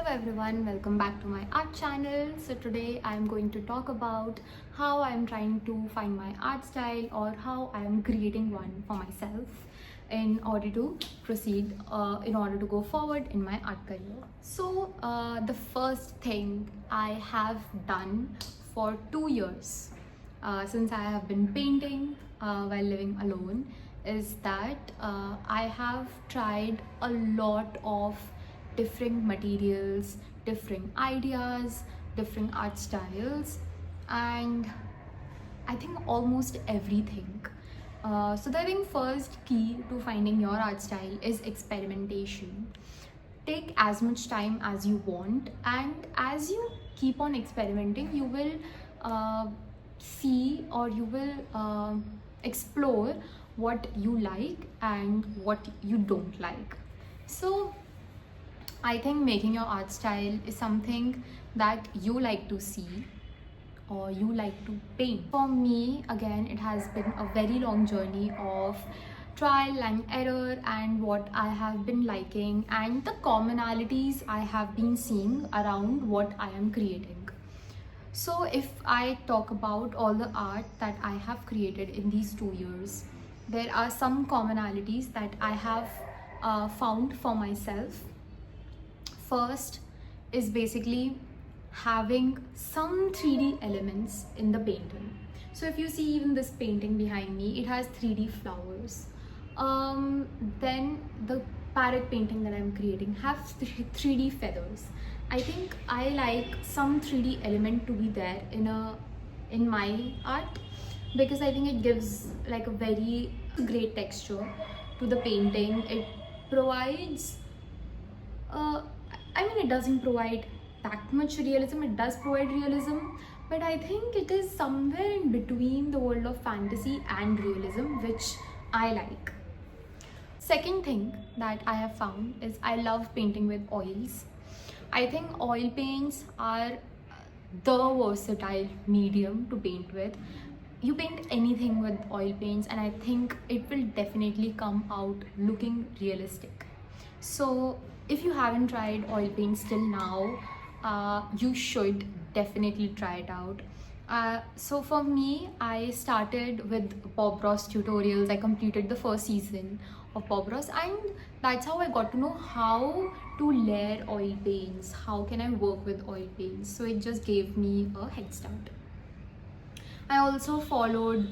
everyone, welcome back to my art channel. So today I am going to talk about how I am trying to find my art style or how I am creating one for myself in order to proceed, in order to go forward in my art career. So the first thing I have done for 2 years since I have been painting while living alone is that I have tried a lot of different materials, different ideas, different art styles, and I think almost everything. So the I think first key to finding your art style is experimentation. Take as much time as you want, and as you keep on experimenting, you will see or you will explore what you like and what you don't like. So I think making your art style is something that you like to see or you like to paint. For me, again, it has been a very long journey of trial and error and what I have been liking and the commonalities I have been seeing around what I am creating. So if I talk about all the art that I have created in these 2 years, there are some commonalities that I have found for myself. First is basically having some 3D elements in the painting. So if you see even this painting behind me, it has 3D flowers. Then the parrot painting that I'm creating has 3D feathers. I think I like some 3D element to be there in my art because I think it gives like a very great texture to the painting. It provides it doesn't provide that much realism. It does provide realism, but I think it is somewhere in between the world of fantasy and realism, which I like. Second thing that I have found is I love painting with oils. I think oil paints are the versatile medium to paint with. You paint anything with oil paints and I think it will definitely come out looking realistic. So if you haven't tried oil paints till now, you should definitely try it out. So for me, I started with Bob Ross tutorials. I completed the first season of Bob Ross, and that's how I got to know how to layer oil paints, how can I work with oil paints. So it just gave me a head start. I also followed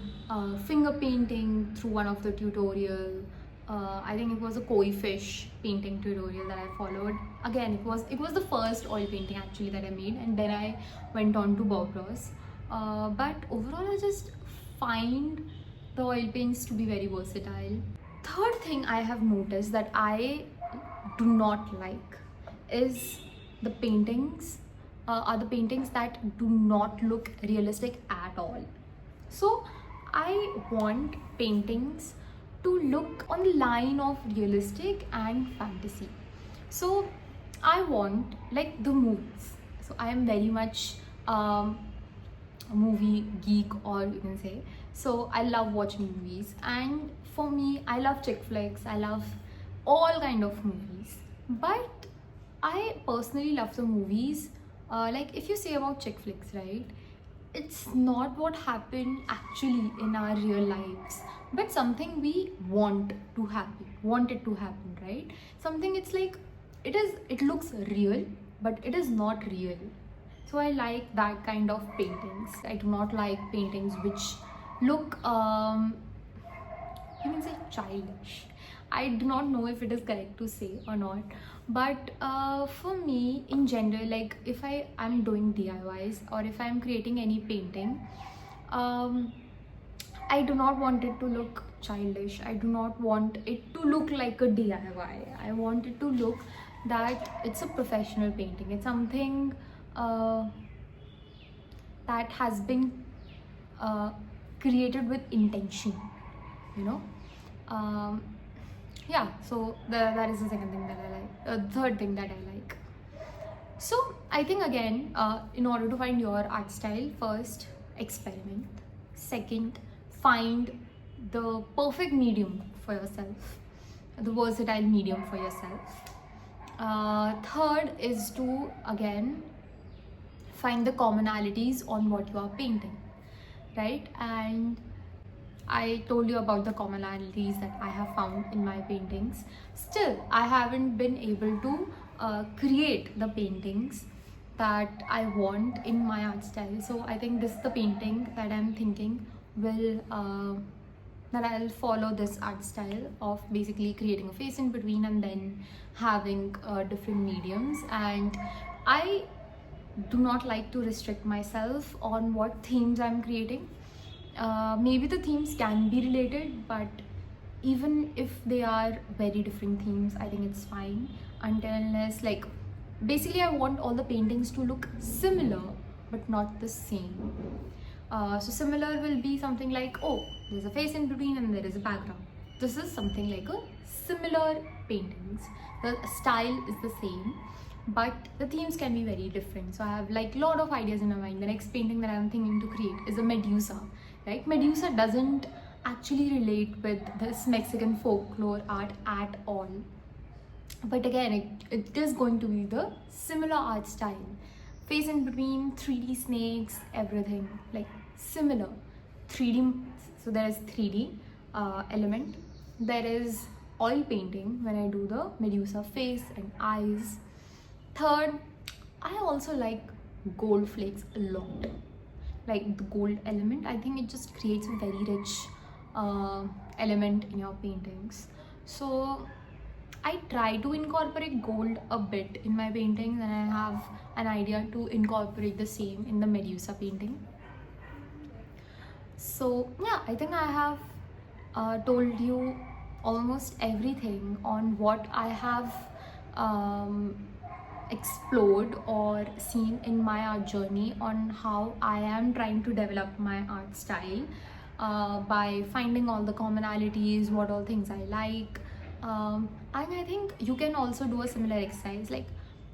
finger painting through one of the tutorial. I think it was a koi fish painting tutorial that I followed. Again, it was the first oil painting actually that I made, and then I went on to Bob Ross. But overall, I just find the oil paints to be very versatile. Third thing I have noticed that I do not like is the paintings are the paintings that do not look realistic at all. So I want paintings to look on the line of realistic and fantasy. So I want like the movies. So I am very much a movie geek, or you can say. So I love watching movies, and for me, I love chick flicks. I love all kind of movies, but I personally love the movies. Like if you say about chick flicks, right? It's not what happened actually in our real lives, but something we want it to happen, right? Something it's like it looks real, but it is not real. So I like that kind of paintings. I do not like paintings which look you can say childish. I do not know if it is correct to say or not, but for me in general, like if I'm doing DIYs or if I'm creating any painting, I do not want it to look childish. I do not want it to look like a DIY. I want it to look that it's a professional painting. It's something that has been created with intention, you know. Yeah, so that is the second thing that I like. Third thing that I like. So I think again, in order to find your art style, first experiment. Second, find the perfect medium for yourself, the versatile medium for yourself. Third is to again find the commonalities on what you are painting, right? And I told you about the commonalities that I have found in my paintings. Still, I haven't been able to create the paintings that I want in my art style. So I think this is the painting that I'm thinking will that I'll follow this art style of basically creating a face in between and then having different mediums. And I do not like to restrict myself on what themes I'm creating. Maybe the themes can be related, but even if they are very different themes, I think it's fine until unless, like, basically I want all the paintings to look similar but not the same. So similar will be something like, oh, there's a face in between and there is a background. This is something like a similar paintings. The style is the same, but the themes can be very different. So I have like a lot of ideas in my mind. The next painting that I'm thinking to create is a Medusa, right? Medusa doesn't actually relate with this Mexican folklore art at all. But again, it is going to be the similar art style. Face in between, 3D snakes, everything like similar. 3D, so there is 3D element. There is oil painting when I do the Medusa face and eyes. Third, I also like gold flakes a lot. Like the gold element, I think it just creates a very rich element in your paintings. So I try to incorporate gold a bit in my paintings, and I have an idea to incorporate the same in the Medusa painting. So yeah, I think I have told you almost everything on what I have explored or seen in my art journey, on how I am trying to develop my art style by finding all the commonalities, what all things I like. And I think you can also do a similar exercise. Like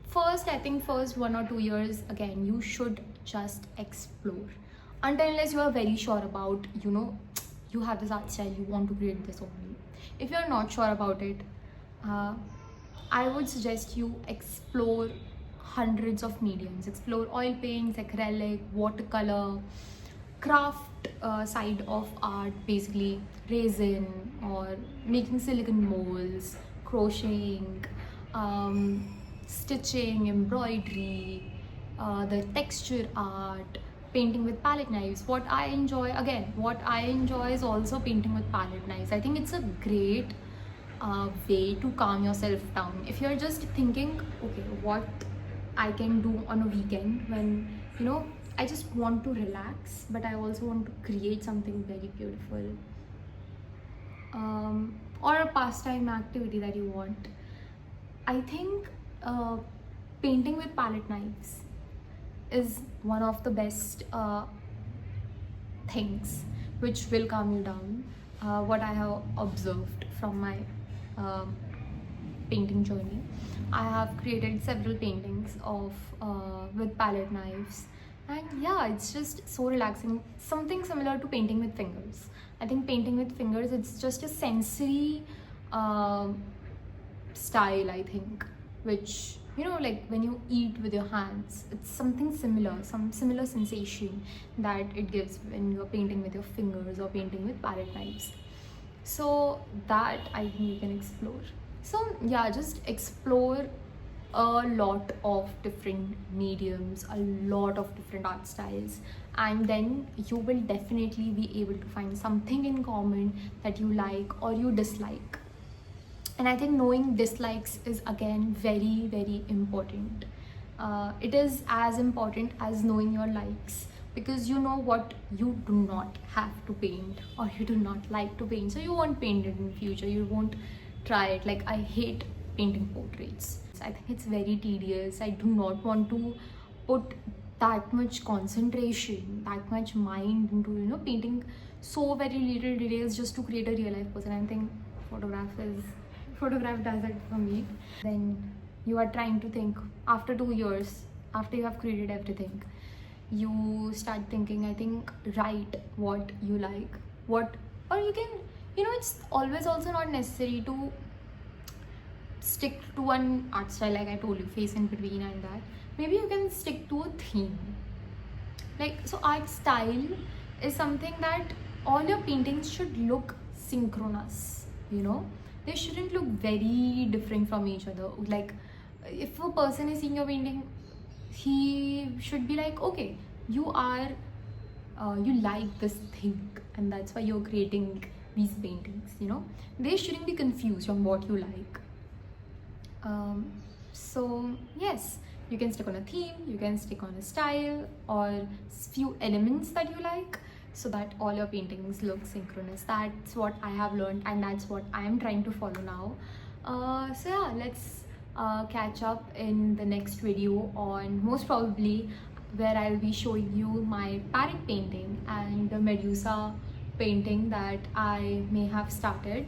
first 1 or 2 years, again, you should just explore until unless you are very sure about, you have this art style, you want to create this only. If you're not sure about it, I would suggest you explore hundreds of mediums. Explore oil paints, acrylic, watercolor, craft side of art, basically resin or making silicone molds, crocheting, stitching, embroidery, the texture art, painting with palette knives. What I enjoy is also painting with palette knives. I think it's a great way to calm yourself down. If you're just thinking, okay, what I can do on a weekend when, I just want to relax, but I also want to create something very beautiful, or a pastime activity that you want, I think painting with palette knives is one of the best things which will calm you down. What I have observed from my painting journey, I have created several paintings of with palette knives, and yeah, it's just so relaxing. Something similar to painting with fingers. I think painting with fingers, it's just a sensory style, I think, which, like when you eat with your hands, it's something similar, some similar sensation that it gives when you're painting with your fingers or painting with palette knives. So that I think you can explore. So yeah, just explore a lot of different mediums, a lot of different art styles, and then you will definitely be able to find something in common that you like or you dislike. And I think knowing dislikes is again very, very important. It is as important as knowing your likes, because you know what you do not have to paint or you do not like to paint, so you won't paint it in future, you won't try it. Like I hate painting portraits. I think it's very tedious. I do not want to put that much concentration, that much mind into painting so very little details just to create a real life person. I think photograph does it for me. Then you are trying to think after 2 years, after you have created everything, you start thinking, I think, write what you like, or you can, it's always also not necessary to stick to one art style, like I told you, face in between and that. Maybe you can stick to a theme. Like, so art style is something that all your paintings should look synchronous, you know. They shouldn't look very different from each other. Like, if a person is seeing your painting, he should be like, okay, you are you like this thing, and that's why you're creating these paintings, you know. They shouldn't be confused on what you like. So yes, you can stick on a theme, you can stick on a style or few elements that you like, so that all your paintings look synchronous. That's what I have learned, and that's what I am trying to follow now. So yeah, let's catch up in the next video on, most probably, where I'll be showing you my parrot painting and the Medusa painting that I may have started.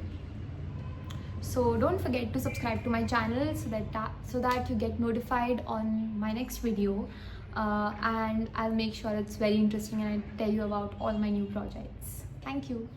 So don't forget to subscribe to my channel so that you get notified on my next video, and I'll make sure it's very interesting and I'll tell you about all my new projects. Thank you.